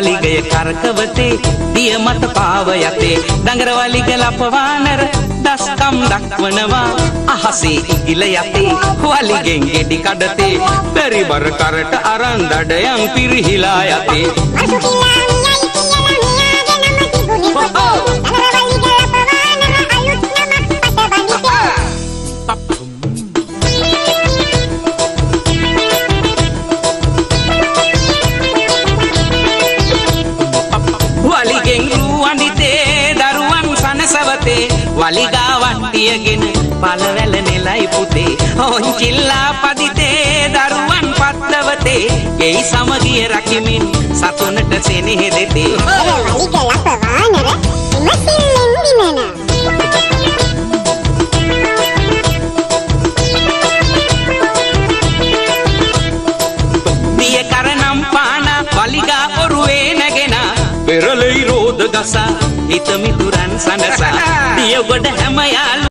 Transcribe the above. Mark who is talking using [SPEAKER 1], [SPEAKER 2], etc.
[SPEAKER 1] වලිගය කරකවතේ දිය මත පාව යතේ දඟර වලිග ලපවානර දස්කම් දක්වනවා අහසේ ඉගිල යතේ වලිගෙන් ගෙඩි කඩතේ බැරි බර කරට අරන් දඩයන් පිරිහිලා යතේ වලිගා වට්ටියගෙන පළවැල නෙලයි පුතේ හොංචිල්ලා පදිතේ දරුවන් පත්ලවතේ එයි සමගිය රකිමින් සතුනට සෙනෙහ දෙතේ
[SPEAKER 2] වලිග ලපවානර ඉමසිල්ලෙන් දිනන
[SPEAKER 1] දිය කරනම් පාන වලිගා ඔරුවේ නැගෙන පෙරළයි රෝද ගසා හිත මිතුරන් සනසා දිය ගොඩ හැම යාළු